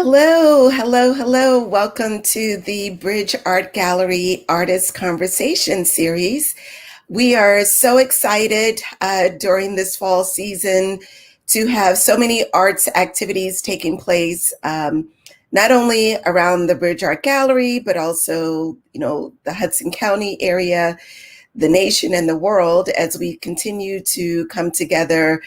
Hello, hello, hello. Welcome to the Bridge Art Gallery Artist Conversation Series. We are so excited during this fall season to have so many arts activities taking place, not only around the Bridge Art Gallery, but also, the Hudson County area, the nation, and the world as we continue to come together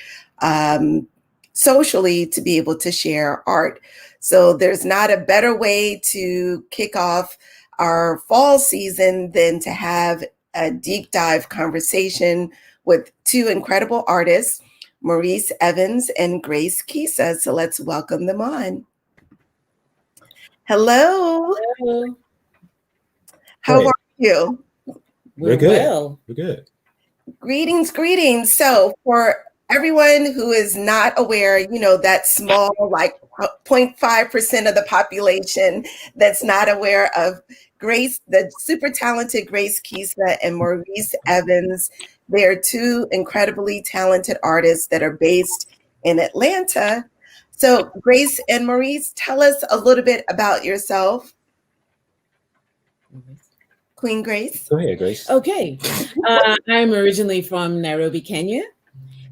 socially to be able to share art. So there's not a better way to kick off our fall season than to have a deep dive conversation with two incredible artists, Maurice Evans and Grace Kisa. So let's welcome them on. Hello. Hello. How are you? We're good. Well. We're good. Greetings, greetings. So for everyone who is not aware, that small, like 0.5% of the population that's not aware of Grace, the super talented Grace Kisa and Maurice Evans. They're two incredibly talented artists that are based in Atlanta. So Grace and Maurice, tell us a little bit about yourself. Queen Grace. Go ahead, Grace. Okay. I'm originally from Nairobi, Kenya,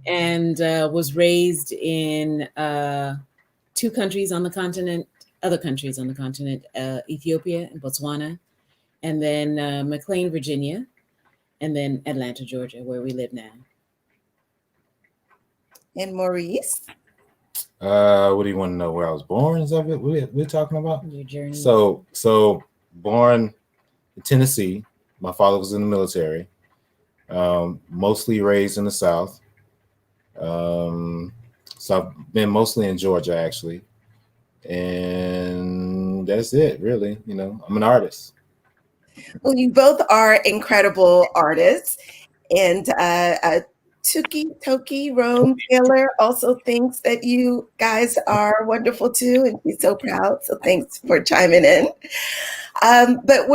and was raised in two countries on the continent, Ethiopia and Botswana, and then McLean, Virginia, and then Atlanta, Georgia, where we live now. And Maurice? What do you want to know? Where I was born? Is that what we're talking about? Your journey. So born in Tennessee. My father was in the military. Mostly raised in the South. So I've been mostly in Georgia, actually. And that's it, really. I'm an artist. Well, you both are incredible artists. And Toki Rome Taylor also thinks that you guys are wonderful too, and she's so proud. So thanks for chiming in. But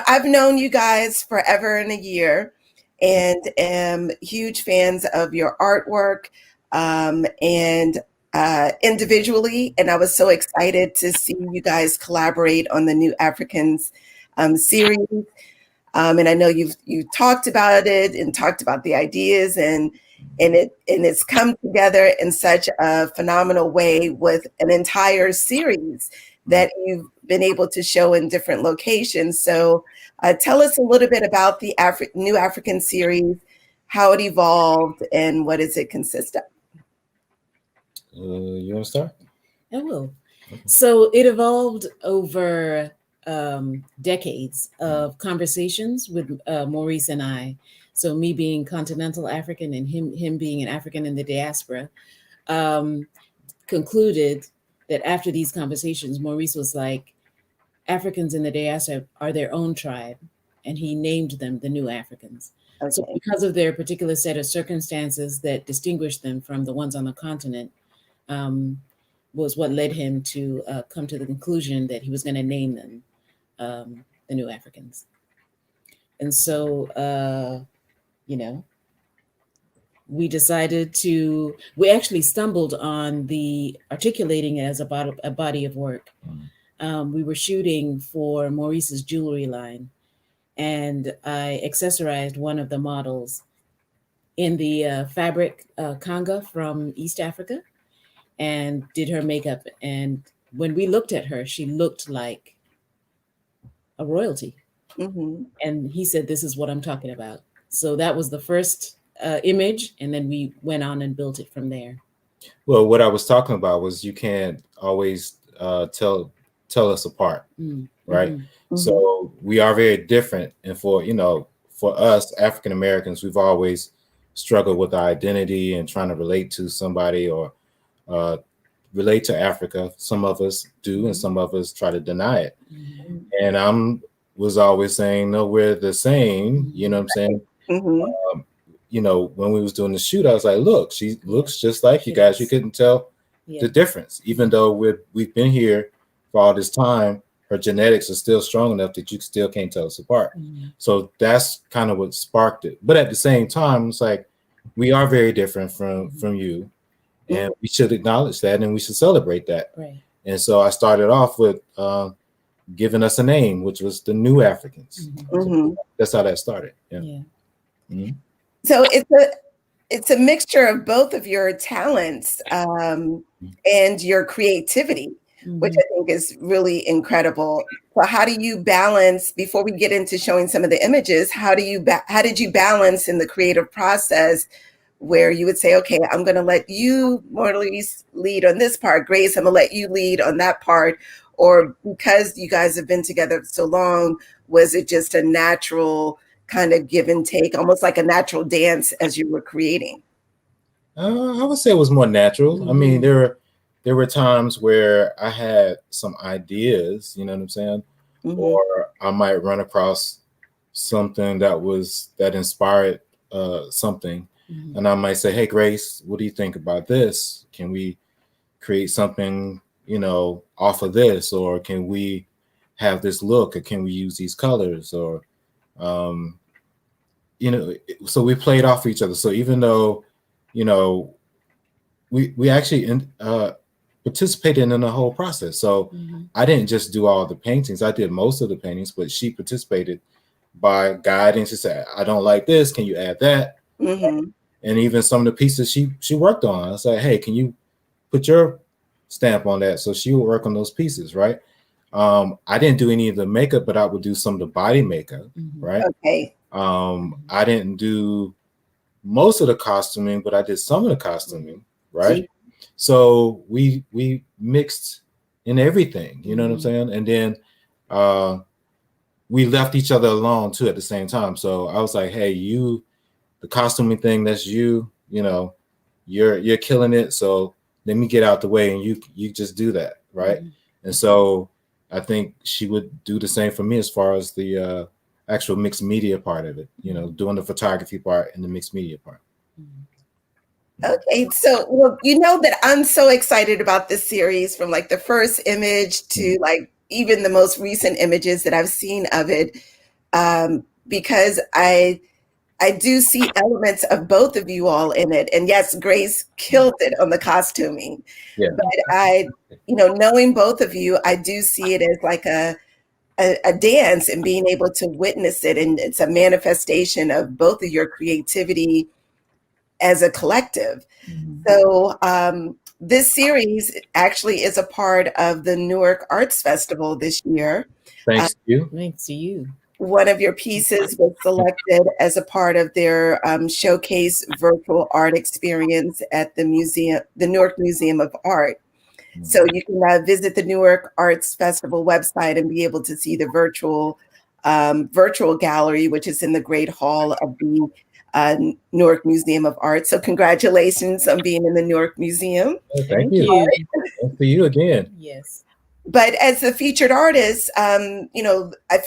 I've known you guys forever and a year, and am huge fans of your artwork and individually. And I was so excited to see you guys collaborate on the New Africans series. And I know you've talked about it and talked about the ideas, and it's come together in such a phenomenal way with an entire series that you've been able to show in different locations. So tell us a little bit about the New African series, how it evolved, and what does it consist of? You want to start? I will. Okay. So it evolved over decades of conversations with Maurice and I. So me being continental African and him being an African in the diaspora, concluded that after these conversations, Maurice was like, Africans in the diaspora are their own tribe, and he named them the New Africans. Okay. So because of their particular set of circumstances that distinguished them from the ones on the continent, was what led him to come to the conclusion that he was going to name them the New Africans. And so, we decided we actually stumbled on the articulating it as a body of work. We were shooting for Maurice's jewelry line, and I accessorized one of the models in the fabric kanga from East Africa and did her makeup. And when we looked at her, she looked like a royalty. Mm-hmm. And he said, "This is what I'm talking about." So that was the first image, and then we went on and built it from there. Well, what I was talking about was you can't always tell us apart, right? Mm-hmm. So we are very different, and for us African Americans, we've always struggled with our identity and trying to relate to somebody or relate to Africa. Some of us do, and some of us try to deny it. Mm-hmm. And was always saying, no, we're the same. You know what I'm saying? Mm-hmm. When we was doing the shoot, I was like, look, she looks just like you guys. You couldn't tell the difference, even though we've been here for all this time. Her genetics are still strong enough that you still can't tell us apart. Mm-hmm. So that's kind of what sparked it. But at the same time, it's like, we are very different from you, and we should acknowledge that, and we should celebrate that. Right. And so I started off with giving us a name, which was the New Africans. So that's how that started. Yeah. So it's a mixture of both of your talents and your creativity, which I think is really incredible. So how do you balance, before we get into showing some of the images, how did you balance in the creative process where you would say, okay, I'm going to let you, Maurice, lead on this part, Grace, I'm going to let you lead on that part? Or because you guys have been together so long, was it just a natural kind of give and take, almost like a natural dance as you were creating? I would say it was more natural. I mean, there were times where I had some ideas, you know what I'm saying? Or I might run across something that inspired something. And I might say, hey, Grace, what do you think about this? Can we create something, off of this? Or can we have this look? Or can we use these colors? Or, so we played off each other. So even though, we actually participated in the whole process. So I didn't just do all the paintings. I did most of the paintings, but she participated by guiding. She said, I don't like this. Can you add that? And even some of the pieces she worked on, I said, hey, can you put your stamp on that? So she would work on those pieces, right? I didn't do any of the makeup, but I would do some of the body makeup, right? Okay. I didn't do most of the costuming, but I did some of the costuming, right? So we mixed in everything, you know what I'm saying? And then we left each other alone too at the same time. So I was like, hey, the costuming thing, that's you're killing it. So let me get out the way and you just do that, right? And so I think she would do the same for me as far as the actual mixed media part of it, doing the photography part and the mixed media part. Okay, so well, that I'm so excited about this series, from like the first image to like even the most recent images that I've seen of it, because I do see elements of both of you all in it. And yes, Grace killed it on the costuming. Yeah. But knowing both of you, I do see it as like a dance and being able to witness it. And it's a manifestation of both of your creativity as a collective. So this series actually is a part of the Newark Arts Festival this year. Thanks to you. Thanks to you. One of your pieces was selected as a part of their showcase virtual art experience at the Newark Museum of Art. So you can visit the Newark Arts Festival website and be able to see the virtual gallery, which is in the Great Hall of the Newark Museum of Art. So congratulations on being in the Newark Museum. Thank you. Thanks to you again. Yes. But as a featured artist, I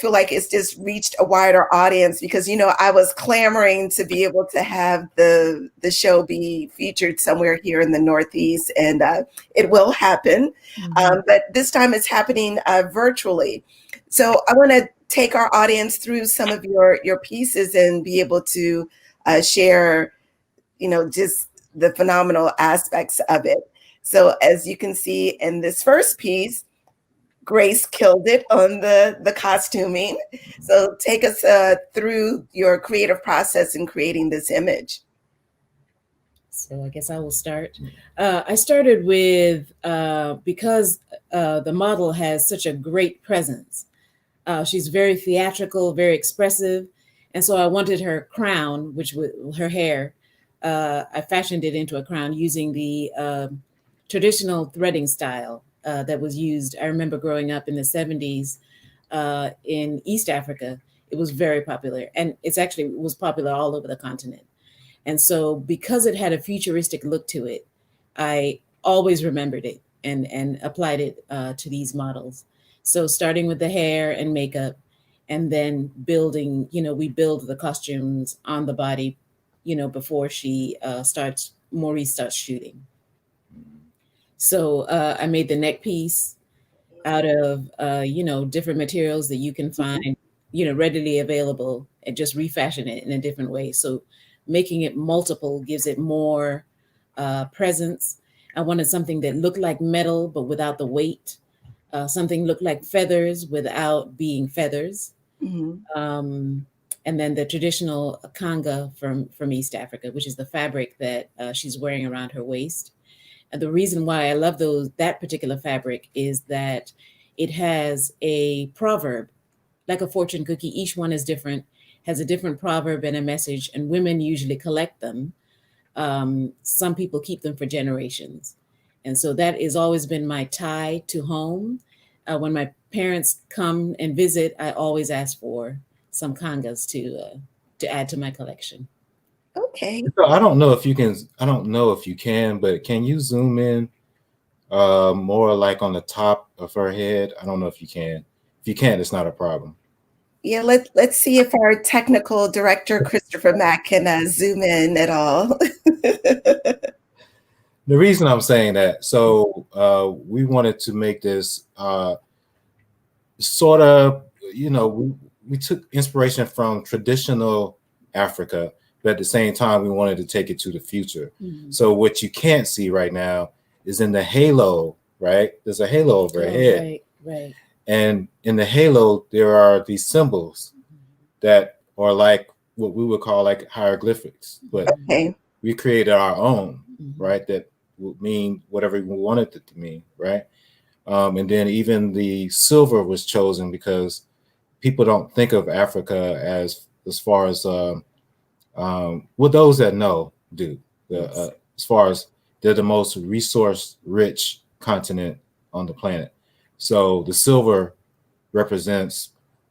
feel like it's just reached a wider audience because, I was clamoring to be able to have the show be featured somewhere here in the Northeast, and it will happen. But this time it's happening virtually. So I want to take our audience through some of your pieces and be able to share, just the phenomenal aspects of it. So as you can see in this first piece, Grace killed it on the costuming. So take us through your creative process in creating this image. So I guess I will start. I started with, because the model has such a great presence. She's very theatrical, very expressive. And so I wanted her crown, which was her hair. I fashioned it into a crown using the traditional threading style that was used. I remember growing up in the 70s in East Africa. It was very popular, and it was popular all over the continent. And so because it had a futuristic look to it, I always remembered it and applied it to these models. So starting with the hair and makeup, and then building, we build the costumes on the body, before Maurice starts shooting. So I made the neck piece out of, different materials that you can find, readily available, and just refashion it in a different way. So making it multiple gives it more presence. I wanted something that looked like metal, but without the weight. Something looked like feathers without being feathers. And then the traditional kanga from East Africa, which is the fabric that she's wearing around her waist. And the reason why I love that particular fabric is that it has a proverb, like a fortune cookie. Each one is different, has a different proverb and a message, and women usually collect them. Some people keep them for generations. And so that has always been my tie to home. When my parents come and visit, I always ask for some kangas to add to my collection. Okay. So I don't know if you can, but can you zoom in more like on the top of her head? I don't know if you can. If you can't, it's not a problem. Yeah, let's see if our technical director, Christopher Mack, can zoom in at all. The reason I'm saying that, so we wanted to make this sort of, we took inspiration from traditional Africa, but at the same time, we wanted to take it to the future. So what you can't see right now is in the halo, right? There's a halo over her head. Right. And in the halo, there are these symbols that are like what we would call like hieroglyphics, but we created our own, right? That would mean whatever we wanted it to mean, right? And then even the silver was chosen because people don't think of Africa as far as well, those that know do. As far as they're the most resource-rich continent on the planet. So the silver represents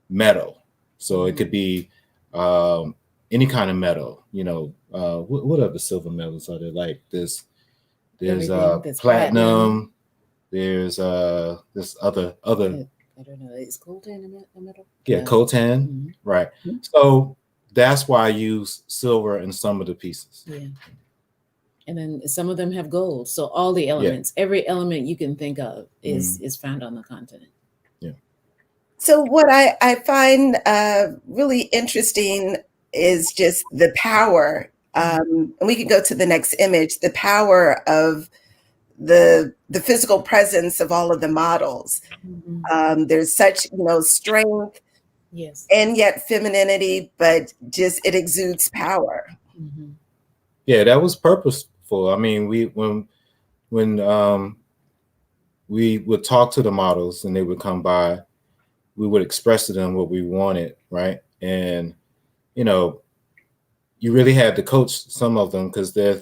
metal. So it could be any kind of metal. What other silver metals are there? Like this, there's platinum. There's this other. I don't know. Is coltan in the metal? Yeah, coltan. Right. So that's why I use silver in some of the pieces. Yeah. And then some of them have gold. So all the elements, every element you can think of is found on the continent. Yeah. So what I find really interesting is just the power, and we can go to the next image, the power of the physical presence of all of the models. There's such, strength, and yet femininity, but just it exudes power. Yeah, that was purposeful. I mean, when we would talk to the models and they would come by, we would express to them what we wanted, right? And you really had to coach some of them because they're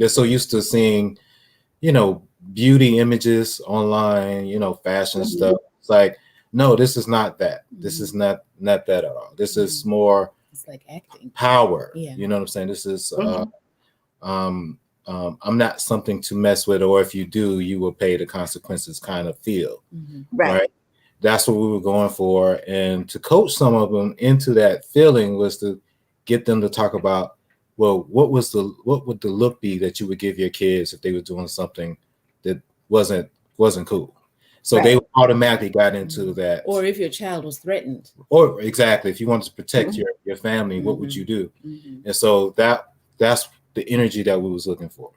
so used to seeing, beauty images online, fashion stuff. It's like, no, this is not that. This is not that at all. This is more, it's like acting, power. You know what I'm saying? This is I'm not something to mess with, or if you do, you will pay the consequences kind of feel. Right. That's what we were going for. And to coach some of them into that feeling was to get them to talk about, well, what would the look be that you would give your kids if they were doing something that wasn't cool? So they automatically got into that. Or if your child was threatened. Or exactly, if you wanted to protect your family, what would you do? And so that's the energy that we was looking for.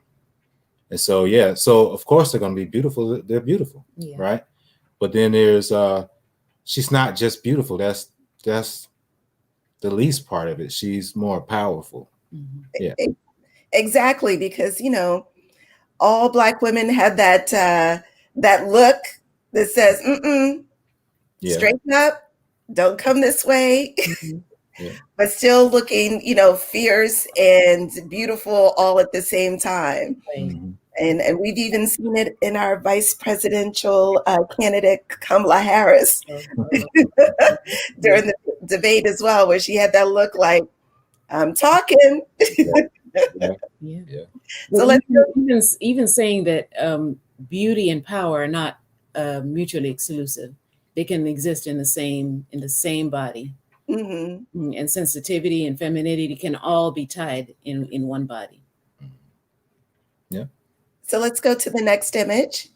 And so, so of course they're going to be beautiful. They're beautiful, right? But then there's, she's not just beautiful. That's the least part of it. She's more powerful. Yeah, exactly. Because, all Black women have that look that says, straighten up, don't come this way. But still looking, fierce and beautiful all at the same time. And we've even seen it in our vice presidential candidate, Kamala Harris, during the debate as well, where she had that look like, I'm talking. So even saying that beauty and power are not mutually exclusive. They can exist in the same body. And sensitivity and femininity can all be tied in one body. Yeah. So let's go to the next image.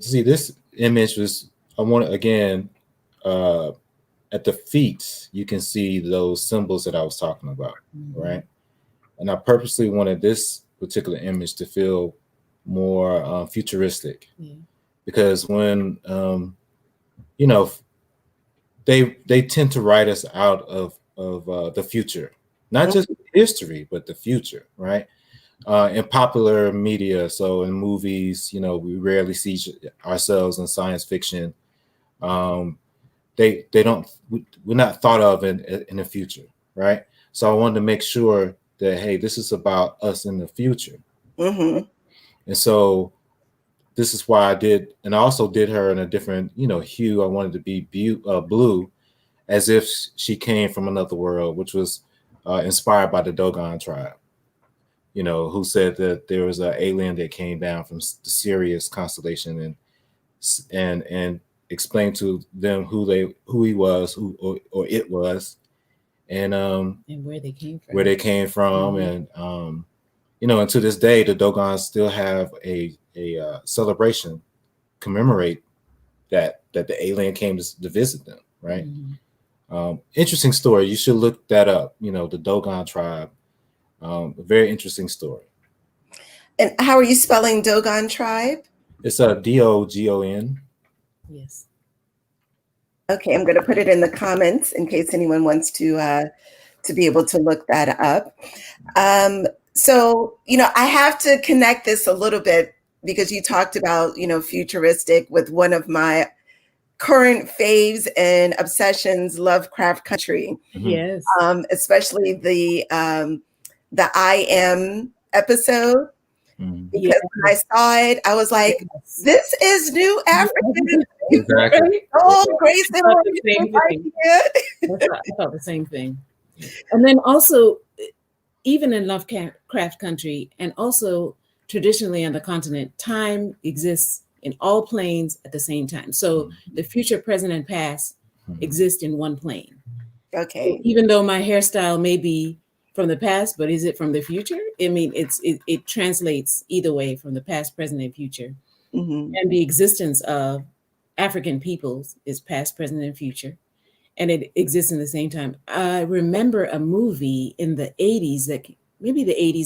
See, this image was, I want to, again, at the feet, you can see those symbols that I was talking about, right? And I purposely wanted this particular image to feel more futuristic, because when you know, they tend to write us out of the future, not just history, but the future, right? In popular media, so in movies, you know, we rarely see ourselves in science fiction. They don't, we're not thought of in the future, right? So I wanted to make sure that, hey, this is about us in the future. And so this is why I did, and I also did her in a different, you know, hue. I wanted to be blue, as if she came from another world, which was inspired by the Dogon tribe, you know, who said that there was an alien that came down from the Sirius constellation and explained to them who he was, or it was, and where they came from, and you know, and to this day, the Dogons still have a celebration commemorate that the alien came to visit them, right? Interesting story. You should look that up. You know, the Dogon tribe. A very interesting story. And how are you spelling Dogon tribe? It's a Dogon. Yes. Okay, I'm going to put it in the comments in case anyone wants to be able to look that up. So, you know, I have to connect this a little bit because you talked about, you know, futuristic with one of my current faves and obsessions, Lovecraft Country. Yes. Especially the I Am episode. Because when I saw it, I was like, this is New African. Exactly. Oh, Grace and I thought the same thing. And then also, even in Lovecraft Country, and also traditionally on the continent, time exists in all planes at the same time. So the future, present, and past exist in one plane. Okay. So even though my hairstyle may be from the past, but is it from the future? I mean, it translates either way, from the past, present, and future. And the existence of African peoples is past, present, and future. And it exists in the same time. I remember a movie in the 80s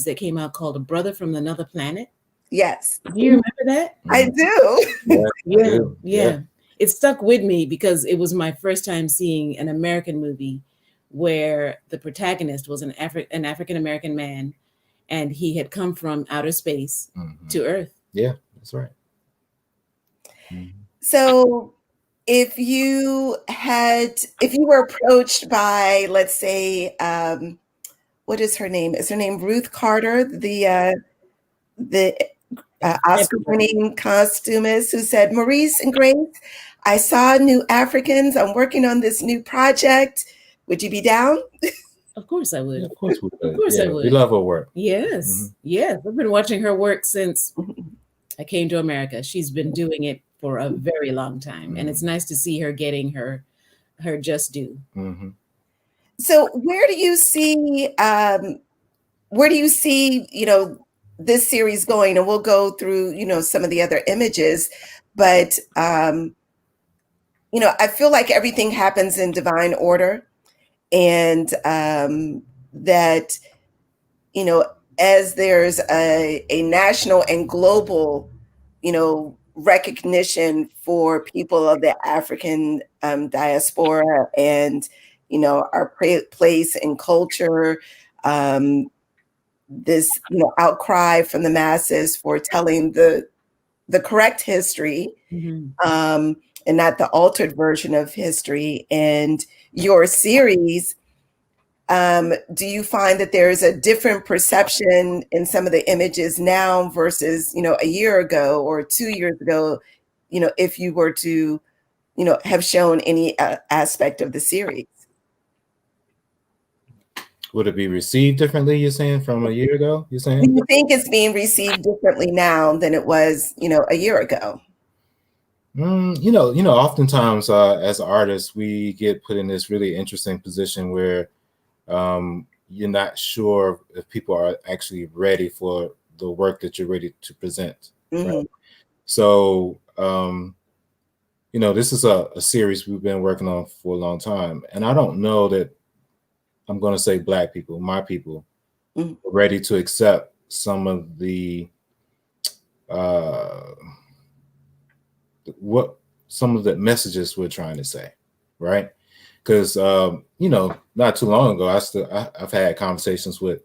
that came out called A Brother from Another Planet. Yes. Do you remember that? I do. Yeah. It stuck with me because it was my first time seeing an American movie where the protagonist was an African-American man, and he had come from outer space to Earth. Yeah, that's right. So if you were approached by, let's say, what is her name? Is her name Ruth Carter, the Oscar-winning costumist, who said, Maurice and Grace, I saw New Africans. I'm working on this new project. Would you be down? Of course I would. Yeah, of course we would. Of course I would. We love her work. Yes. Yes. I've been watching her work since I came to America. She's been doing it for a very long time. And it's nice to see her getting her just due. So where do you see, you know, this series going? And we'll go through, you know, some of the other images, but, you know, I feel like everything happens in divine order, and that, you know, as there's a national and global, you know, recognition for people of the African diaspora, and, you know, our place in culture, this, you know, outcry from the masses for telling the correct history, and not the altered version of history. And your series, do you find that there's a different perception in some of the images now versus, you know, a year ago or 2 years ago, you know, if you were to, you know, have shown any aspect of the series? Would it be received differently, you're saying, from a year ago, you're saying? Do you think it's being received differently now than it was, you know, a year ago? You know, oftentimes as artists, we get put in this really interesting position where you're not sure if people are actually ready for the work that you're ready to present. Right? So, you know, this is a series we've been working on for a long time. And I don't know that I'm going to say Black people, my people, ready to accept some of the some of the messages we're trying to say, right? Because not too long ago, I've had conversations with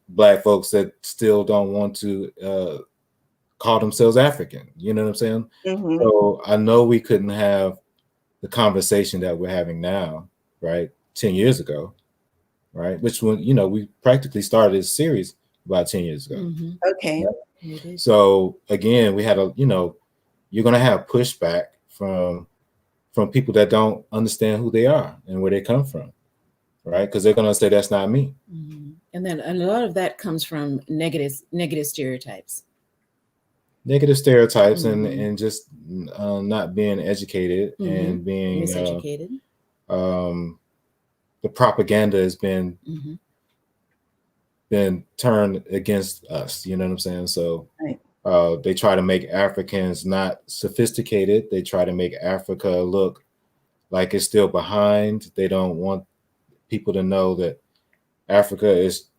Black folks that still don't want to call themselves African. You know what I'm saying? So I know we couldn't have the conversation that we're having now, right? 10 years ago, right? Which when we practically started this series about 10 years ago. Okay. Right? So again, we had you're gonna have pushback from people that don't understand who they are and where they come from, right? Because they're gonna say that's not me. And a lot of that comes from negative stereotypes. Negative stereotypes and just not being educated and being miseducated. The propaganda has been turned against us. You know what I'm saying? So they try to make Africans not sophisticated. They try to make Africa look like it's still behind. They don't want people to know that Africa is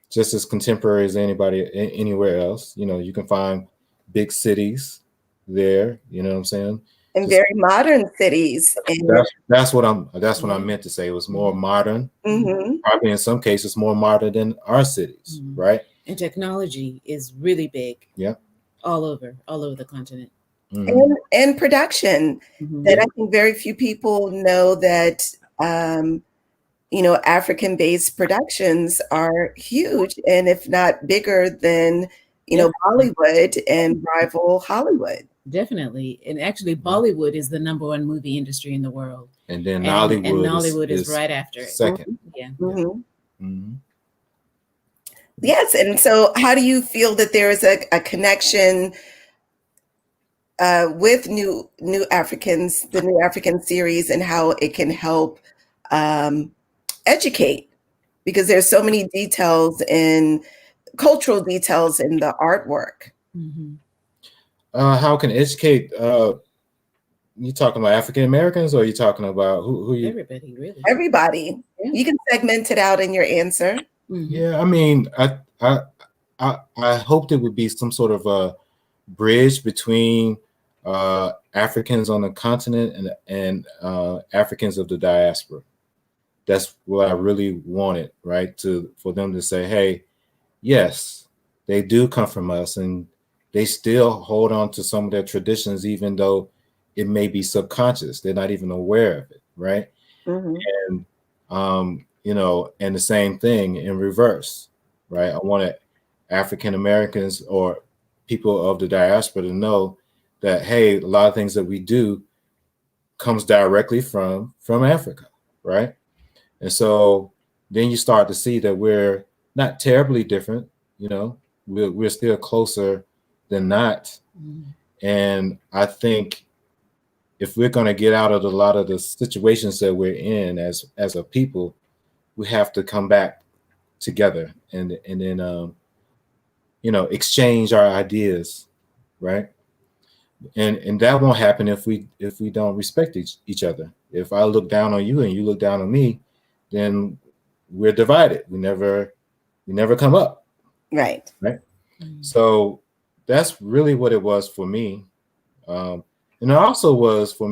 just as contemporary as anybody anywhere else. You can find big cities there. You know what I'm saying? And very modern cities. That's what I meant to say. It was more modern. Probably in some cases more modern than our cities, right? And technology is really big. Yeah. All over the continent. And production that I think very few people know that African-based productions are huge, and if not bigger than Bollywood and rival Hollywood. Definitely. And actually Bollywood is the #1 movie industry in the world. And then Nollywood is right after it. Second. Yes. And so how do you feel that there is a connection with New Africans, the New African series, and how it can help educate? Because there's so many details and cultural details in the artwork. How can educate? You talking about African Americans, or are you talking about who you? Everybody, really. Everybody. Yeah. You can segment it out in your answer. Yeah, I mean, I hoped it would be some sort of a bridge between Africans on the continent and Africans of the diaspora. That's what I really wanted, right? For them to say, hey, yes, they do come from us, and they still hold on to some of their traditions, even though it may be subconscious. They're not even aware of it, right? And and the same thing in reverse, right? I wanted African Americans or people of the diaspora to know that, hey, a lot of things that we do comes directly from Africa, right? And so then you start to see that we're not terribly different, we're still closer than not. And I think if we're going to get out of a lot of the situations that we're in as a people, we have to come back together and then exchange our ideas, right? And that won't happen if we don't respect each other. If I look down on you and you look down on me, then we're divided. We never come up. Right. So that's really what it was for me. And it also was for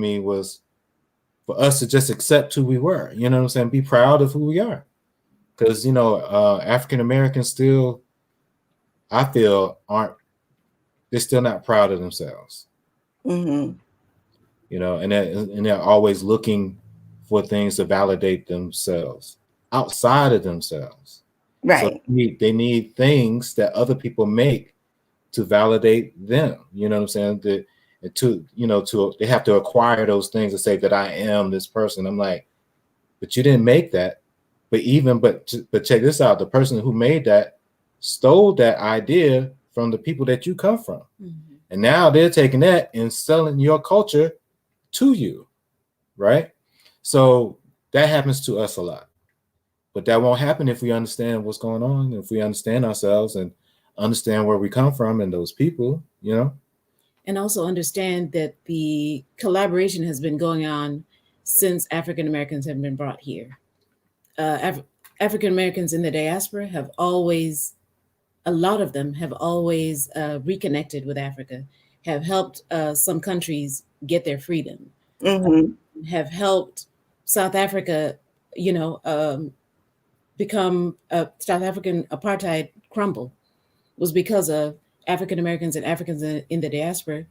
for us to just accept who we were, you know what I'm saying? Be proud of who we are. Because, African Americans still, I feel, they're still not proud of themselves. And they're always looking for things to validate themselves outside of themselves. Right. So they need things that other people make to validate them. You know what I'm saying? They have to acquire those things to say that I am this person. I'm like, but you didn't make that. But check this out. The person who made that stole that idea from the people that you come from. And now they're taking that and selling your culture to you, right? So that happens to us a lot. But that won't happen if we understand what's going on, if we understand ourselves and understand where we come from and those people, And also understand that the collaboration has been going on since African Americans have been brought here. African Americans in the diaspora have always, a lot of them have always reconnected with Africa, have helped some countries get their freedom, have helped South Africa, become South African apartheid crumble, was because of African Americans and Africans in the diaspora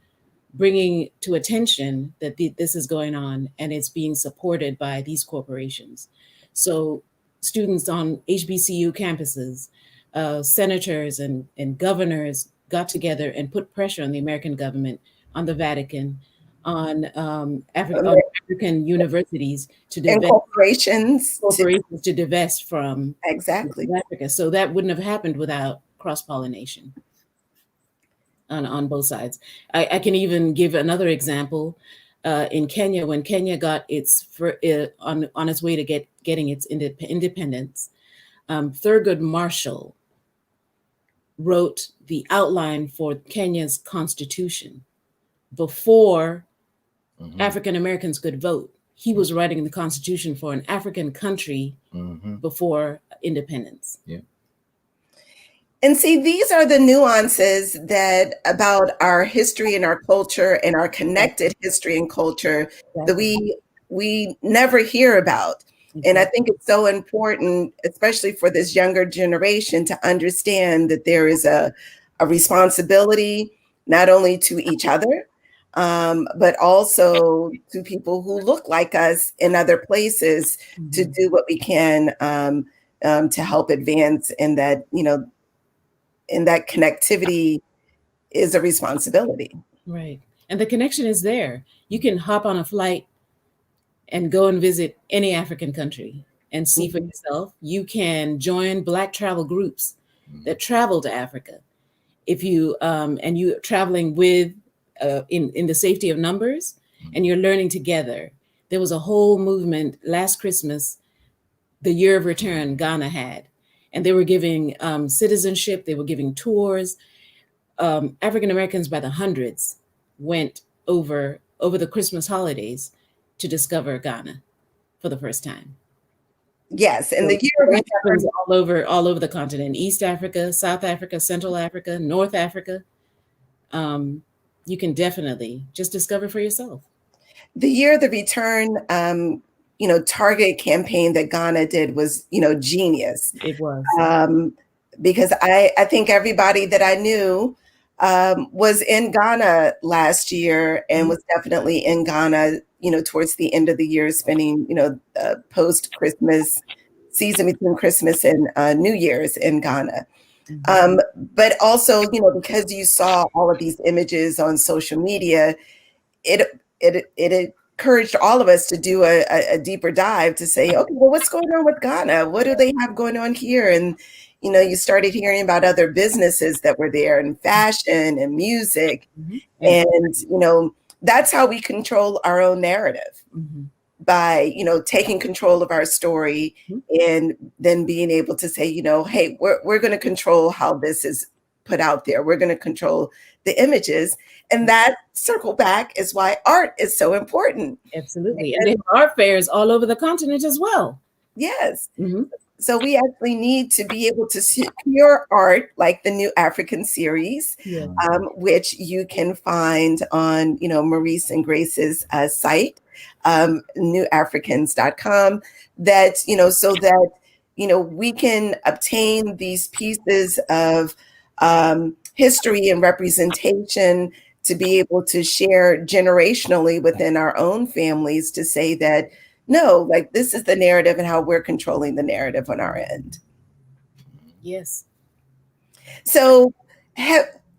bringing to attention that this is going on, and it's being supported by these corporations. So students on HBCU campuses, senators and governors got together and put pressure on the American government, on the Vatican, on African universities to divest, and corporations to divest from exactly Africa. So that wouldn't have happened without cross-pollination on both sides. I can even give another example. In Kenya, when Kenya got on its way to getting its independence, Thurgood Marshall wrote the outline for Kenya's constitution before African Americans could vote. He was writing the constitution for an African country before independence. Yeah. And see, these are the nuances that about our history and our culture and our connected history and culture that we never hear about. And I think it's so important, especially for this younger generation, to understand that there is a responsibility not only to each other, but also to people who look like us in other places to do what we can to help advance, and that, and that connectivity is a responsibility. Right. And the connection is there. You can hop on a flight and go and visit any African country and see for yourself. You can join Black travel groups that travel to Africa. If you and you're traveling with in the safety of numbers, and you're learning together. There was a whole movement last Christmas, the Year of Return Ghana had, and they were giving citizenship. They were giving tours. African Americans by the hundreds went over the Christmas holidays to discover Ghana for the first time. Yes, and the Year of Return all over the continent: East Africa, South Africa, Central Africa, North Africa. You can definitely just discover for yourself. The Year of the Return, Target campaign that Ghana did was, genius. It was. Because I think everybody that I knew was in Ghana last year, and was definitely in Ghana, towards the end of the year, spending, post-Christmas season between Christmas and New Year's in Ghana. But also, because you saw all of these images on social media, it encouraged all of us to do a deeper dive to say, okay, well, what's going on with Ghana? What do they have going on here? And, you started hearing about other businesses that were there, and fashion and music. And, that's how we control our own narrative, by, taking control of our story, and then being able to say, hey, we're going to control how this is put out there. We're going to control the images. And that circle back is why art is so important. Absolutely. And there are art fairs all over the continent as well. Yes. So we actually need to be able to secure art like the New African series, which you can find on, Maurice and Grace's site, newafricans.com, that, so that, we can obtain these pieces of history and representation to be able to share generationally within our own families, to say that, no, like, this is the narrative and how we're controlling the narrative on our end. Yes. So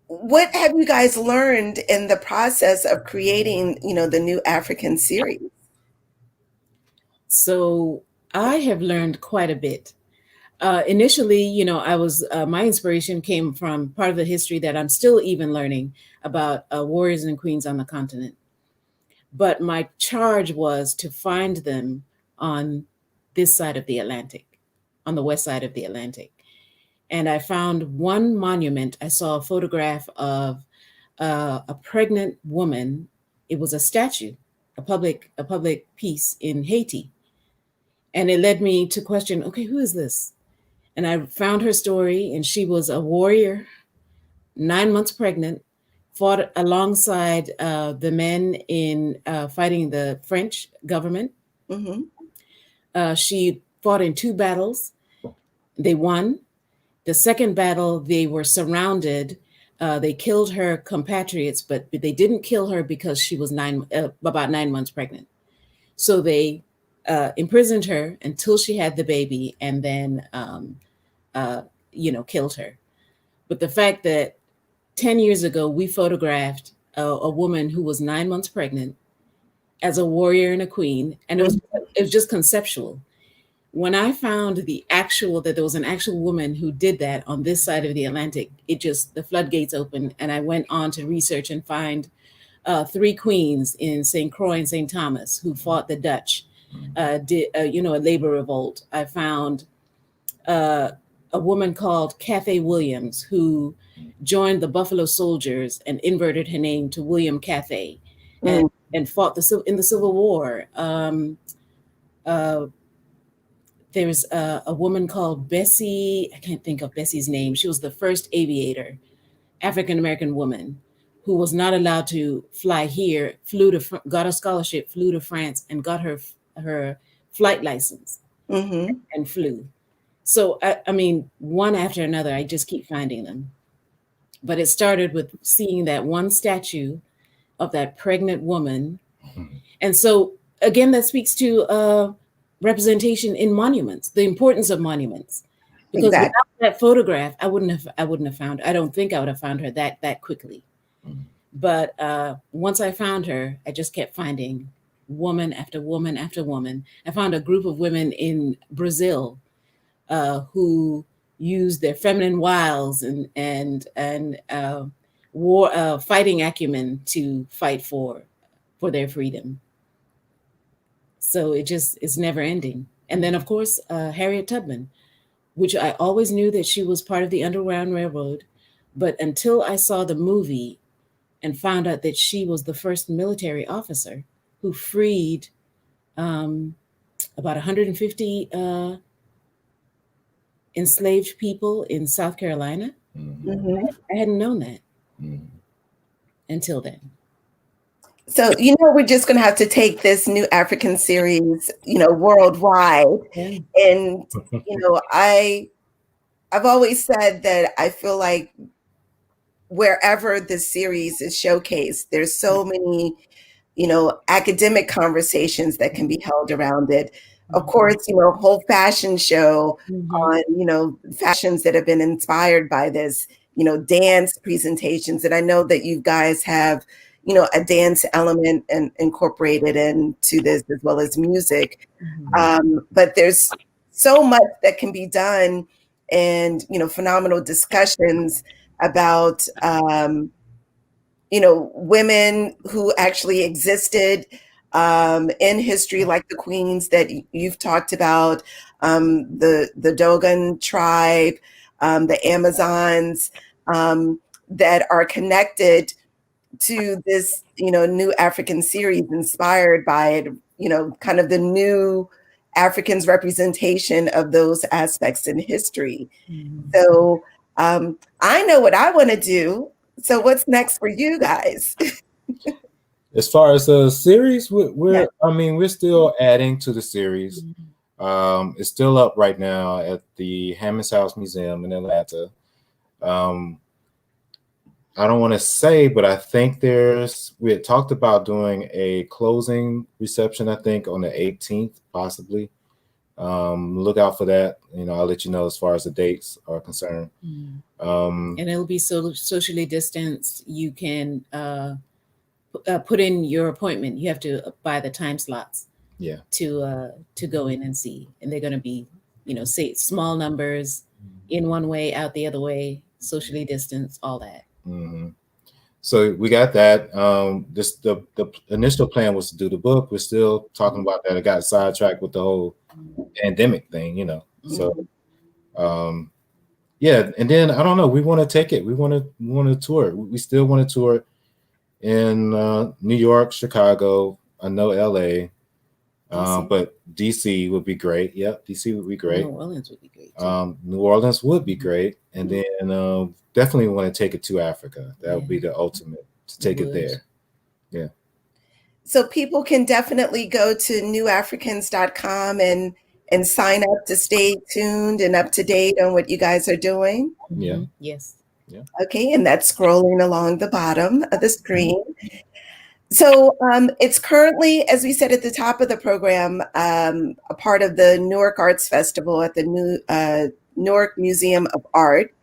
what have you guys learned in the process of creating, the New African series? So I have learned quite a bit. Initially, I was my inspiration came from part of the history that I'm still even learning about warriors and queens on the continent. But my charge was to find them on this side of the Atlantic, on the west side of the Atlantic. And I found one monument. I saw a photograph of a pregnant woman. It was a statue, a public piece in Haiti. And it led me to question, okay, who is this? And I found her story, and she was a warrior, 9 months pregnant, fought alongside the men in fighting the French government. She fought in 2 battles. They won. The second battle, they were surrounded. They killed her compatriots, but they didn't kill her because she was about 9 months pregnant. So they imprisoned her until she had the baby, and then killed her. But the fact that 10 years ago we photographed a woman who was 9 months pregnant as a warrior and a queen, and it was just conceptual. When I found that there was an actual woman who did that on this side of the Atlantic, the floodgates opened, and I went on to research and find 3 queens in St. Croix and St. Thomas who fought the Dutch, did a labor revolt. I found a woman called Cathay Williams who joined the Buffalo Soldiers and inverted her name to William Cathay, and fought in the Civil War. There's a woman called Bessie. I can't think of Bessie's name. She was the first aviator, African-American woman, who was not allowed to fly here, got a scholarship, flew to France, and got her flight license and flew. So, I mean, one after another, I just keep finding them. But it started with seeing that one statue of that pregnant woman. And so, again, that speaks to representation in monuments, the importance of monuments. Because without that photograph, I wouldn't have found. I don't think I would have found her that quickly. But once I found her, I just kept finding woman after woman after woman. I found a group of women in Brazil who used their feminine wiles and war fighting acumen to fight for their freedom. So it's never ending. And then, of course, Harriet Tubman, which I always knew that she was part of the Underground Railroad. But until I saw the movie and found out that she was the first military officer who freed about 150 enslaved people in South Carolina, I hadn't known that until then. So, we're just going to have to take this New African series, worldwide. Yeah. And, I've always said that I feel like wherever the series is showcased, there's so many, academic conversations that can be held around it. Of course, whole fashion show on, fashions that have been inspired by this, dance presentations. And I know that you guys have, a dance element and incorporated into this, as well as music. But there's so much that can be done, and, phenomenal discussions about, women who actually existed in history, like the queens that you've talked about, the Dogon tribe, the Amazons, that are connected to this, New African series, inspired by it, kind of the new Africans' representation of those aspects in history. So I know what I want to do. So what's next for you guys? As far as the series, we're still adding to the series. It's still up right now at the Hammonds House Museum in Atlanta. I don't want to say, but I think we had talked about doing a closing reception, I think on the 18th, possibly. Look out for that. I'll let you know as far as the dates are concerned. And it'll be socially distanced. You can put in your appointment. You have to buy the time slots. Yeah. To go in and see, and they're going to be, say small numbers, in one way, out the other way, socially distanced, all that. So we got that. The initial plan was to do the book. We're still talking about that. I got sidetracked with the whole pandemic thing, So, yeah. And then I don't know. We want to take it. We want to tour. We still want to tour in New York, Chicago. I know LA. But DC would be great. Yep, DC would be great. New Orleans would be great. Too. New Orleans would be great, and then definitely want to take it to Africa. That would be the ultimate, to take it there. Yeah. So people can definitely go to newafricans.com and sign up to stay tuned and up to date on what you guys are doing. Yeah. Yes. Yeah. Okay, and that's scrolling along the bottom of the screen. So it's currently, as we said at the top of the program, a part of the Newark Arts Festival at the Newark Museum of Art.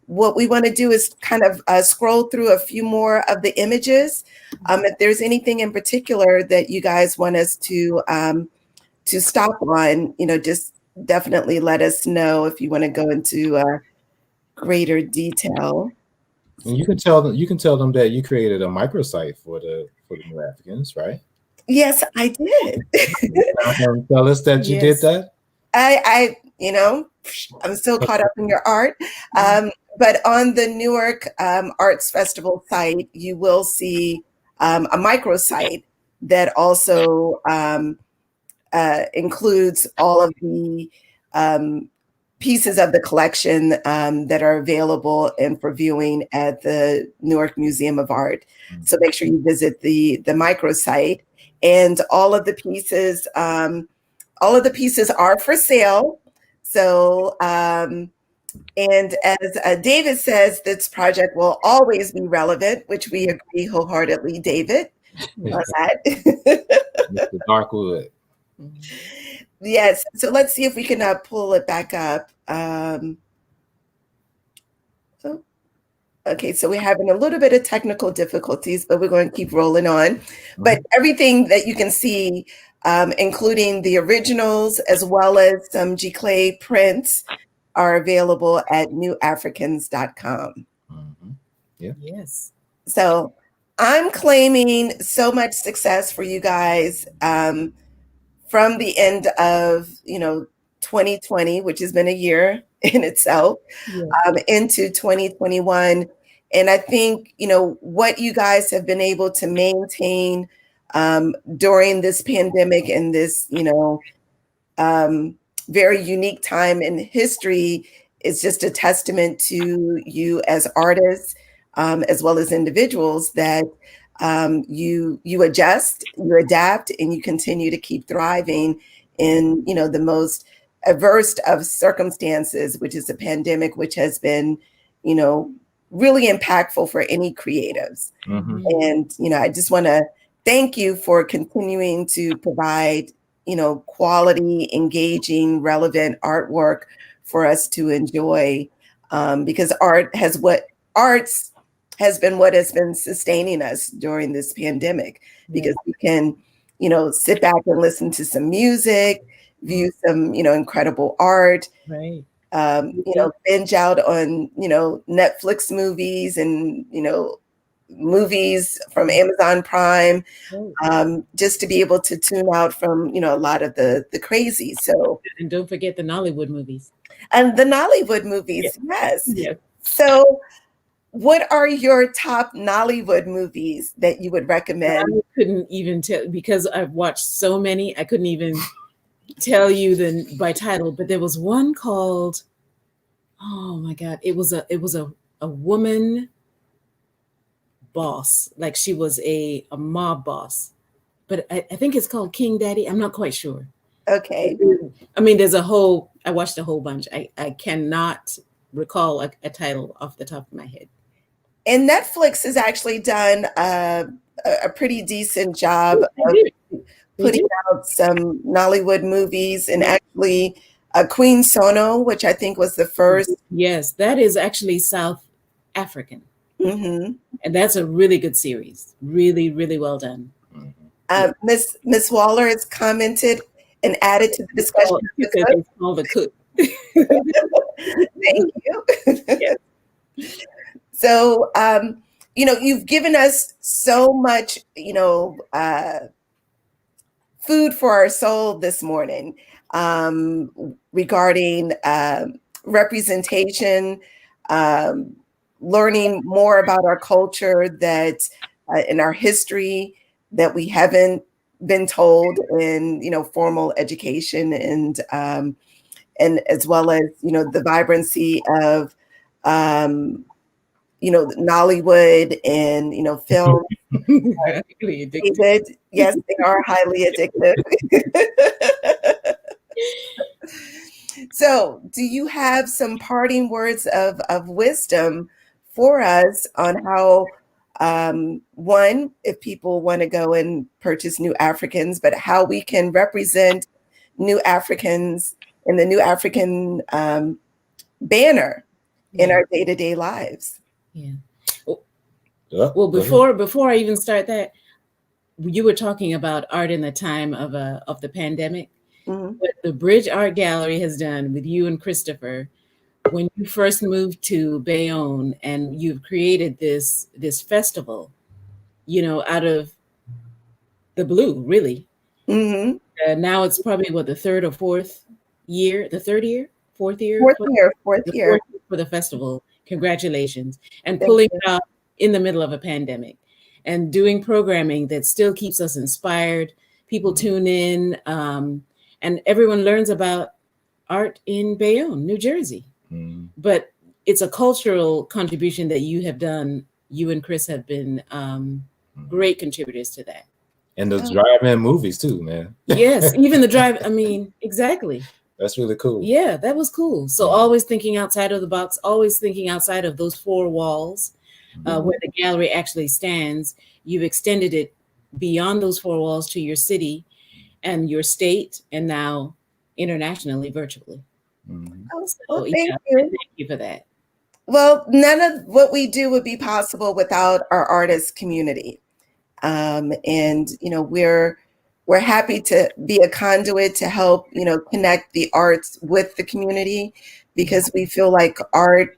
What we want to do is kind of scroll through a few more of the images. If there's anything in particular that you guys want us to stop on, just definitely let us know if you want to go into greater detail. And you can tell them that you created a microsite for the New Africans, right? Yes, I did. Tell us that you did that. I'm still caught up in your art. But on the Newark Arts Festival site, you will see a microsite that also includes all of the pieces of the collection that are available and for viewing at the Newark Museum of Art. So make sure you visit the microsite, and all of the pieces are for sale. So, and as David says, this project will always be relevant, which we agree wholeheartedly, David. On that. Mr. Darkwood. Yes. So let's see if we can pull it back up. Okay, so we're having a little bit of technical difficulties, but we're going to keep rolling on. But everything that you can see, including the originals as well as some giclée prints, are available at newafricans.com. Yeah. Yes. So I'm claiming so much success for you guys from the end of 2020, which has been a year in itself, into 2021. And I think what you guys have been able to maintain during this pandemic and this very unique time in history is just a testament to you as artists, as well as individuals, that you adjust, you adapt, and you continue to keep thriving in the most adverse of circumstances, which is a pandemic, which has been really impactful for any creatives. And I just want to thank you for continuing to provide quality, engaging, relevant artwork for us to enjoy, because arts has been what has been sustaining us during this pandemic, because we can sit back and listen to some music, view some incredible art, right, binge out on Netflix movies and movies from Amazon Prime, just to be able to tune out from a lot of the crazy. So, and don't forget the Nollywood movies. And the Nollywood movies, yes. So what are your top Nollywood movies that you would recommend? I couldn't even tell, because I've watched so many, I couldn't even tell you by title, but there was one called, oh my God, it was a woman boss, like she was a mob boss, but I think it's called King Daddy. I'm not quite sure. Okay. I mean, I watched a whole bunch. I cannot recall a title off the top of my head. And Netflix has actually done a pretty decent job of putting out some Nollywood movies, and actually Queen Sono, which I think was the first. Yes, that is actually South African. And that's a really good series. Really, really well done. Miss Waller has commented and added to the discussion. It's called The Cook. Thank you. Yes. So, you've given us so much, food for our soul this morning, regarding representation, learning more about our culture, that in our history that we haven't been told in, formal education, and as well as, the vibrancy of, Nollywood and, film. Highly addictive. David, yes, they are highly addictive. So, do you have some parting words of wisdom for us on how, one, if people want to go and purchase New Africans, but how we can represent New Africans in the New African banner in our day-to-day lives? Yeah. Well, before I even start that, you were talking about art in the time of the pandemic. Mm-hmm. What the Bridge Art Gallery has done with you and Christopher, when you first moved to Bayonne, and you've created this festival, out of the blue, really. Mm-hmm. Now it's probably the third or fourth year, fourth year for the festival. Congratulations. And pulling it out in the middle of a pandemic and doing programming that still keeps us inspired. People tune in, and everyone learns about art in Bayonne, New Jersey. Mm-hmm. But it's a cultural contribution that you have done. You and Chris have been great contributors to that. And the drive-in movies too, man. Yes, even the drive. I mean, exactly. That's really cool. Yeah, that was cool. So always thinking outside of the box, always thinking outside of those four walls where the gallery actually stands. You've extended it beyond those four walls to your city and your state, and now internationally, virtually. Mm-hmm. Well, thank you. Thank you for that. Well, none of what we do would be possible without our artist community. And, we're happy to be a conduit to help, connect the arts with the community, because we feel like art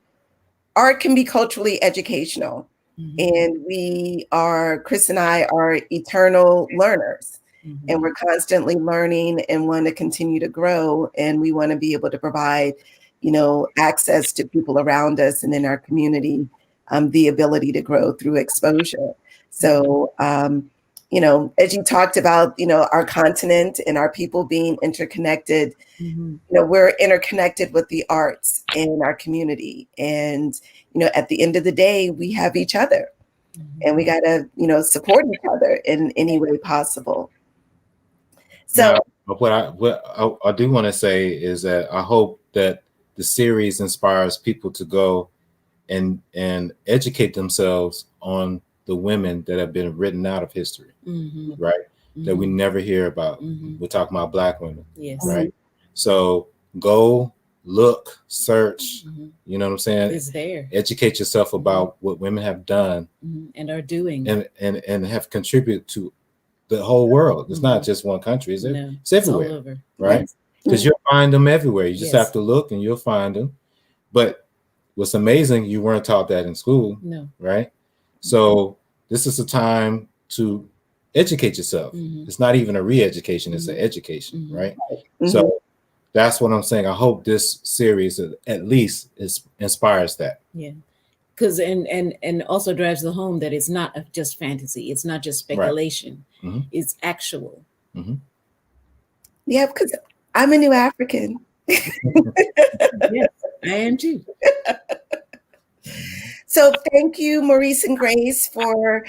can be culturally educational. Mm-hmm. And Chris and I are eternal learners. Mm-hmm. And we're constantly learning and want to continue to grow. And we want to be able to provide, access to people around us and in our community, the ability to grow through exposure. So, as you talked about, our continent and our people being interconnected, we're interconnected with the arts in our community. And, at the end of the day, we have each other, and we got to, support each other in any way possible. So now, what I do want to say is that I hope that the series inspires people to go and educate themselves on the women that have been written out of history, right? That we never hear about. We're talking about Black women, right? So go look, search, you know what I'm saying? It's there. Educate yourself about what women have done and are doing, and have contributed to the whole world. It's not just one country, is it? No, it's everywhere, all over. Right? Because you'll find them everywhere. You just have to look and you'll find them. But what's amazing, you weren't taught that in school, right? So this is a time to educate yourself. It's not even a re-education, it's an education, right? So that's what I'm saying. I hope this series at least inspires that. Yeah. Because and also drives the home that it's not just fantasy. It's not just speculation. Right. It's actual. Yeah, because I'm a New African. Yes, I am too. So thank you, Maurice and Grace, for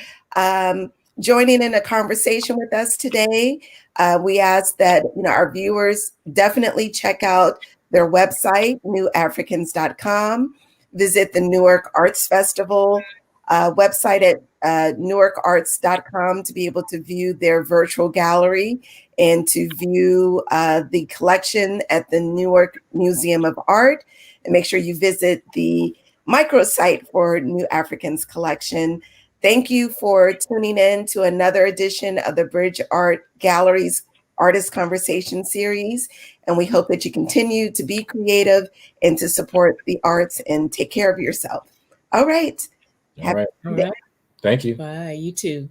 joining in a conversation with us today. We ask that our viewers definitely check out their website, newafricans.com. Visit the Newark Arts Festival website at newarkarts.com to be able to view their virtual gallery and to view the collection at the Newark Museum of Art. And make sure you visit the microsite for New Africans collection. Thank you for tuning in to another edition of the Bridge Art Gallery's Artist Conversation series. And we hope that you continue to be creative and to support the arts and take care of yourself. All right. All right. Thank you. Bye. You too.